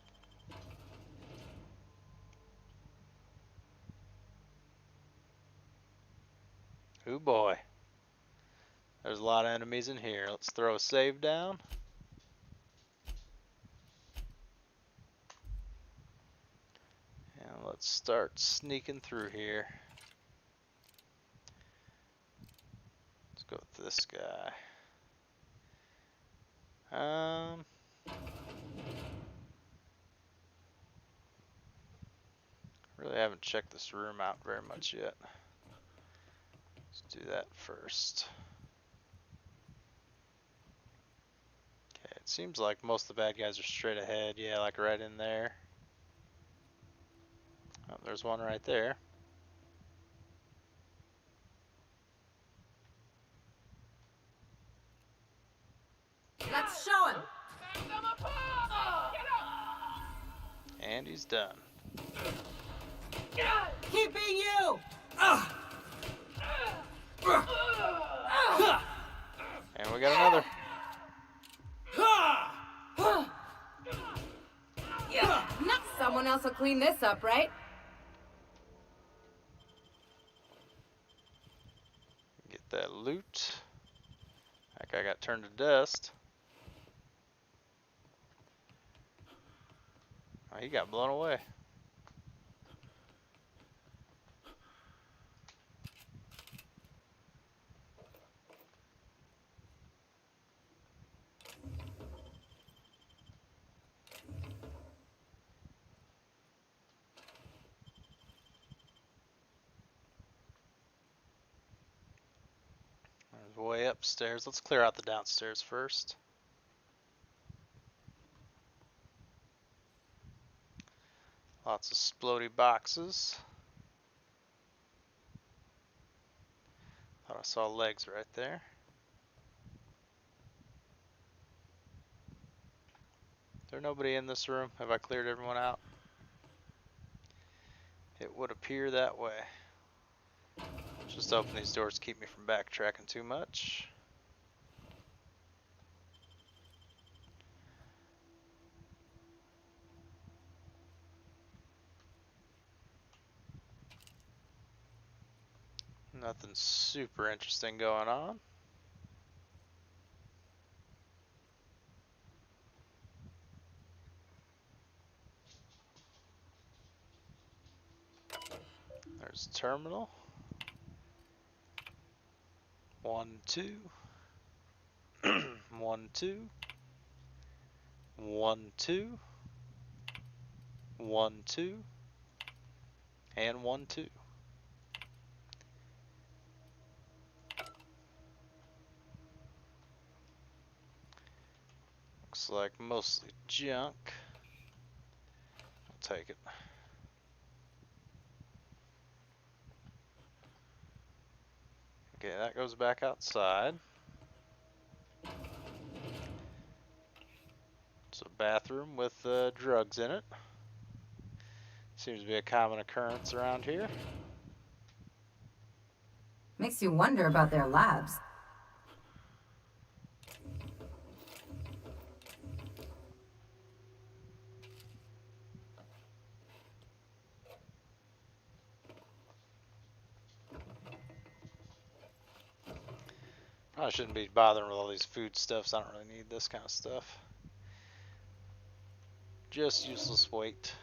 Ooh boy. There's a lot of enemies in here. Let's throw a save down. And let's start sneaking through here. Let's go with this guy. Really haven't checked this room out very much yet. Let's do that first. Okay, it seems like most of the bad guys are straight ahead. Yeah, like right in there. Oh, there's one right there. Let's show him. And he's done. Keeping you. And we got another. Someone else will clean this up, right? Get that loot. That guy got turned to dust. Oh, he got blown away. There's way upstairs. Let's clear out the downstairs first. Lots of splody boxes. Thought I saw legs right there. Is there nobody in this room? Have I cleared everyone out? It would appear that way. Just open these doors to keep me from backtracking too much. Nothing super interesting going on. There's a terminal. 1, 2. 1, 2. 1, 2. 1, 2. And 1, 2. Looks like mostly junk. I'll take it. Okay, that goes back outside. It's a bathroom with drugs in it. Seems to be a common occurrence around here. Makes you wonder about their labs. I shouldn't be bothering with all these food stuffs. I don't really need this kind of stuff. Just useless weight.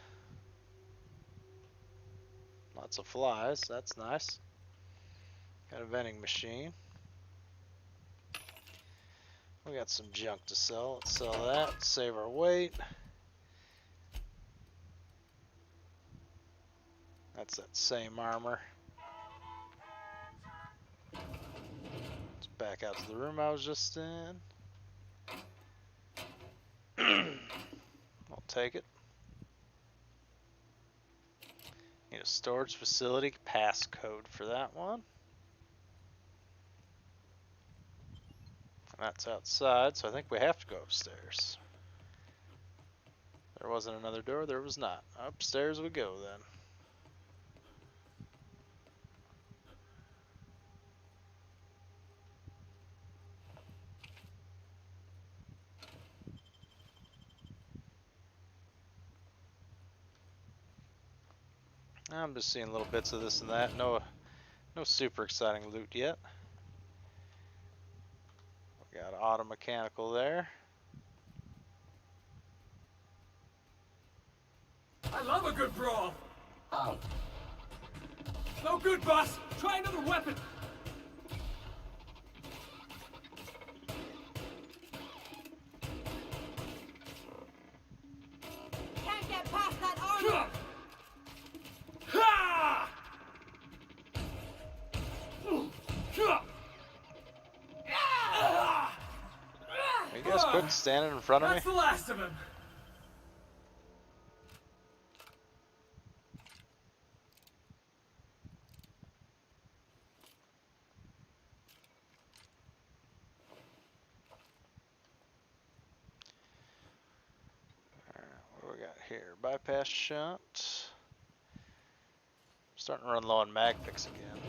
Lots of flies. That's nice. Got a vending machine. We got some junk to sell. Let's sell that. Save our weight. That's that same armor. Let's back out to the room I was just in. I'll take it. Need a storage facility passcode for that one. And that's outside, so I think we have to go upstairs. There wasn't another door, there was not. Upstairs we go then. I'm just seeing little bits of this and that. No super exciting loot yet. We got auto mechanical there. I love a good brawl. Oh. No good, boss. Try another weapon. Can't get past that armor. Ha! You guys quit standing in front of me? That's the last of him. Alright, what do we got here? Bypass shunt. Starting to run low on mag picks again.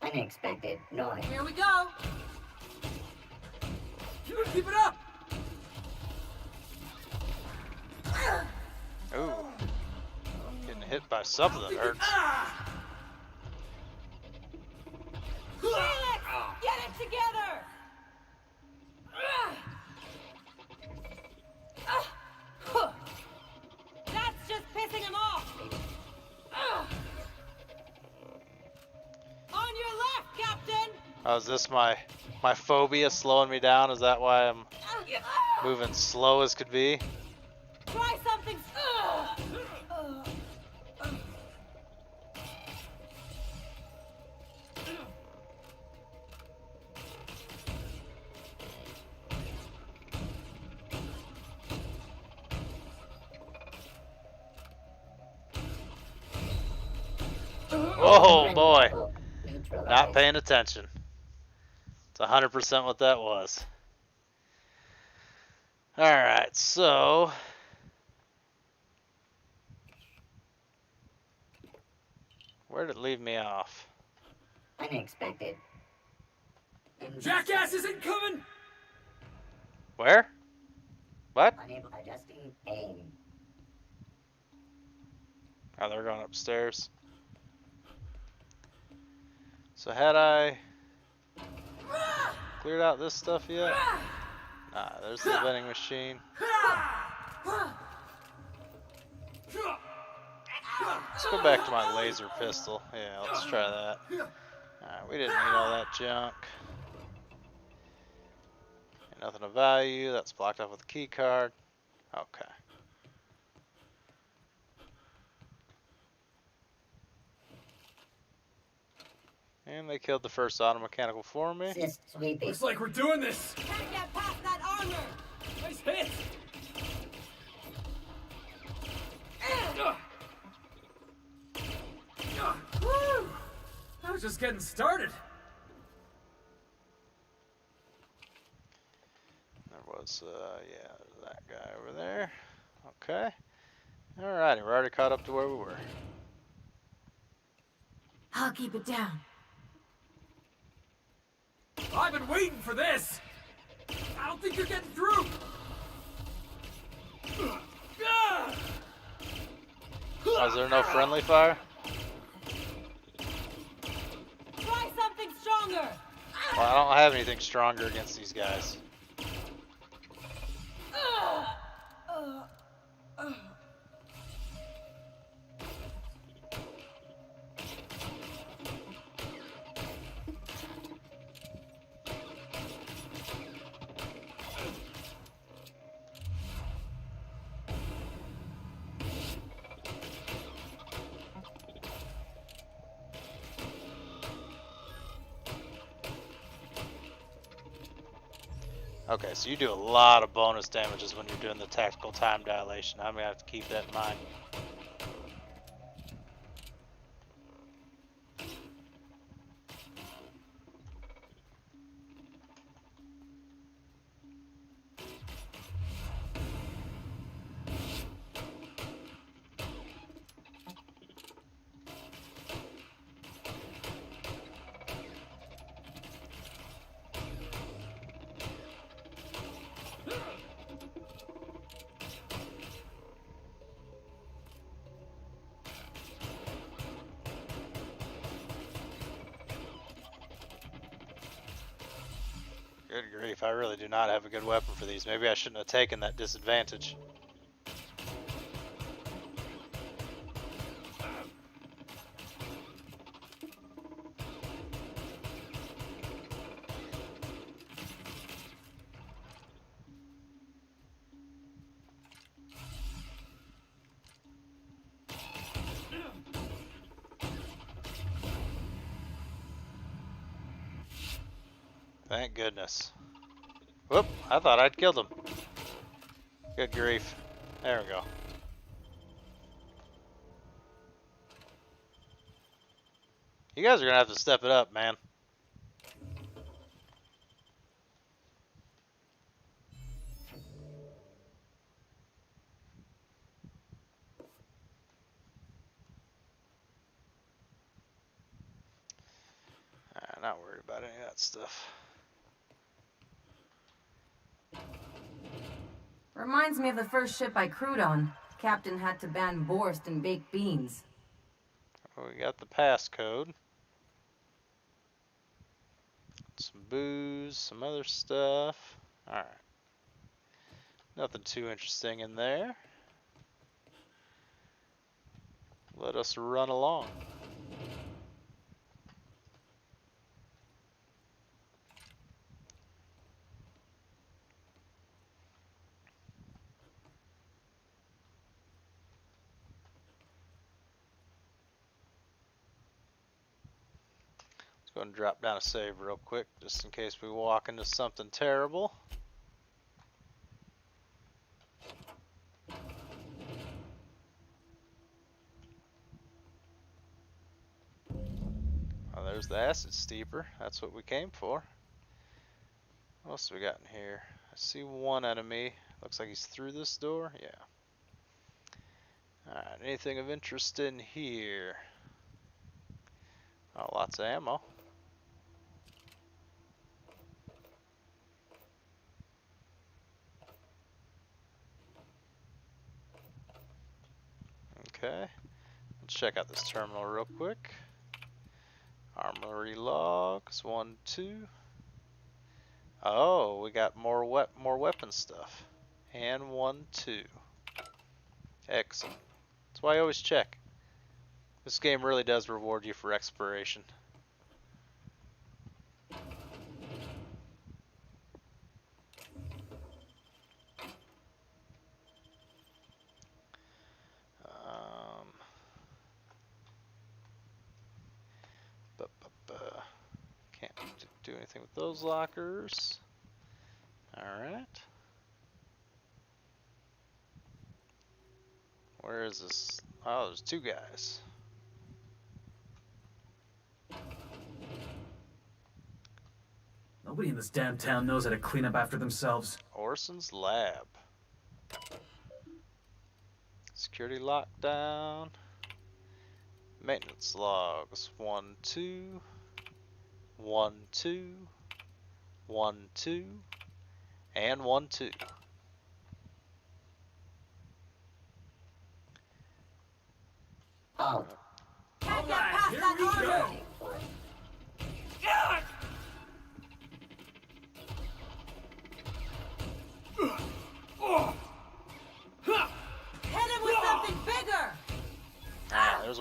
Unexpected noise. Here we go. You gotta keep it up. Ooh. Getting hit by something that hurts. Felix, get it together. That's just pissing him off. On your left, Captain. Oh, is this my phobia slowing me down? Is that why I'm moving slow as could be? Try something. Oh boy, not paying attention. It's 100% what that was. Alright, so where did it leave me off? Unexpected. Jackass isn't coming. Where? What? Unable adjusting aim. Oh, they're going upstairs. So had I cleared out this stuff yet? Nah, there's the vending machine. Let's go back to my laser pistol. Yeah, let's try that. Alright, we didn't need all that junk. Nothing of value. That's blocked off with a key card. Okay. And they killed the first auto mechanical for me. Looks like we're doing this. Can't get past that armor. Nice hit. Woo! I was just getting started. There was, yeah, that guy over there. Okay. Alrighty, we're already caught up to where we were. I'll keep it down. I've been waiting for this. I don't think you're getting through. Oh, is there no friendly fire? Try something stronger. Well, I don't have anything stronger against these guys. Okay, so you do a lot of bonus damages when you're doing the tactical time dilation. I'm gonna have to keep that in mind. Good grief, I really do not have a good weapon for these. Maybe I shouldn't have taken that disadvantage. Thank goodness. Whoop, I thought I'd killed him. Good grief. There we go. You guys are gonna have to step it up, man. Not worried about any of that stuff. Reminds me of the first ship I crewed on. Captain had to ban borscht and baked beans. We got the passcode. Some booze, some other stuff. Alright. Nothing too interesting in there. Let us run along. Go and drop down a save real quick, just in case we walk into something terrible. Oh, there's the acid steeper. That's what we came for. What else have we got in here? I see one enemy. Looks like he's through this door. Yeah. Alright, anything of interest in here? Oh, lots of ammo. Okay, let's check out this terminal real quick. Armory logs, 1, 2. Oh, we got more weapon stuff. And 1, 2. Excellent. That's why I always check. This game really does reward you for exploration. Can't do anything with those lockers. Alright. Where is this? Oh, there's two guys. Nobody in this damn town knows how to clean up after themselves. Orson's lab. Security lockdown. Maintenance logs. 1, 2. 1, 2. 1, 2. And 1, 2. Oh. Can't get past that armor!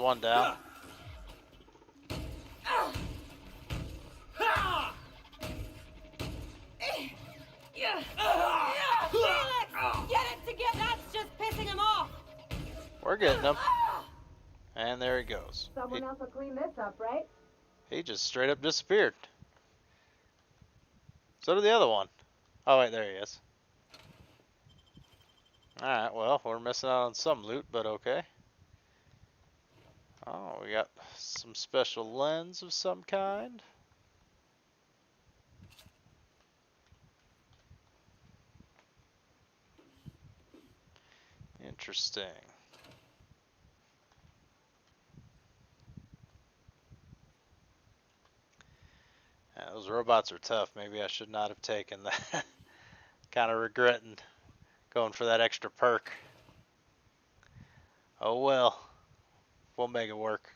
one down. Felix! Get it together! That's just pissing him off! We're getting him. And there he goes. Someone else will clean this up, right? He just straight up disappeared. So did the other one. Oh wait, there he is. Alright, well, we're missing out on some loot, but okay. Oh, we got some special lens of some kind. Interesting. Yeah, those robots are tough. Maybe I should not have taken that. Kind of regretting going for that extra perk. Oh well. We'll make it work.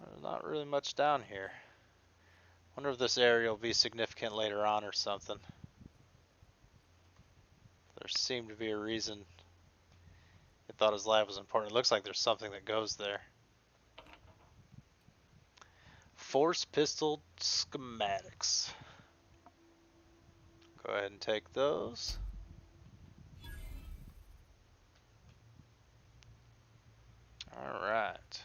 There's not really much down here. Wonder if this area will be significant later on or something. There seemed to be a reason he thought his lab was important. It looks like there's something that goes there. Force pistol schematics. Go ahead and take those. All right.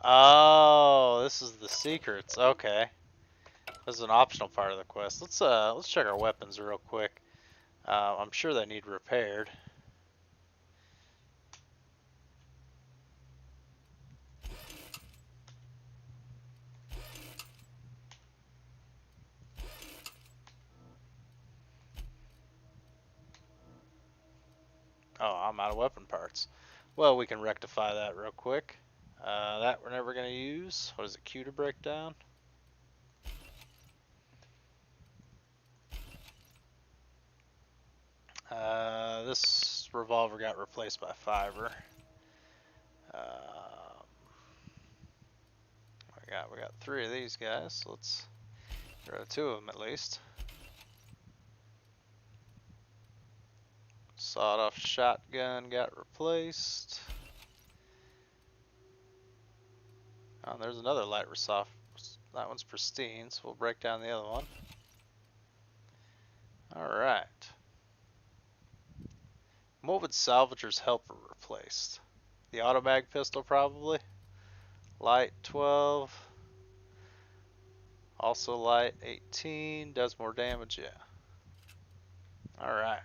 Oh, this is the secrets. Okay. This is an optional part of the quest. Let's check our weapons real quick. I'm sure they need repaired. Oh, I'm out of weapon parts. Well, we can rectify that real quick. That we're never going to use. What is it, Q to break down? This revolver got replaced by fiver. We got 3 of these guys, so let's get rid of 2 of them at least. Sawed-off shotgun got replaced. Oh, there's another light soft. That one's pristine, so we'll break down the other one. Alright. What would Salvager's helper replaced? The automag pistol, probably. Light 12. Also light 18. Does more damage, yeah. Alright.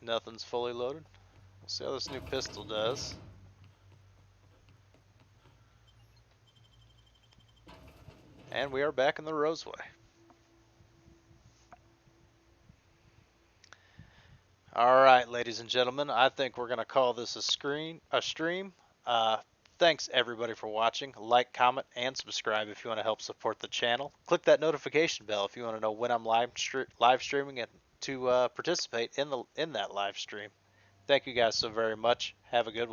Nothing's fully loaded. We'll see how this new pistol does. And we are back in the Roseway. Alright, ladies and gentlemen, I think we're going to call this a stream. Thanks everybody for watching. Like, comment, and subscribe if you want to help support the channel. Click that notification bell if you want to know when I'm live streaming and to participate in that live stream. Thank you guys so very much. Have a good one.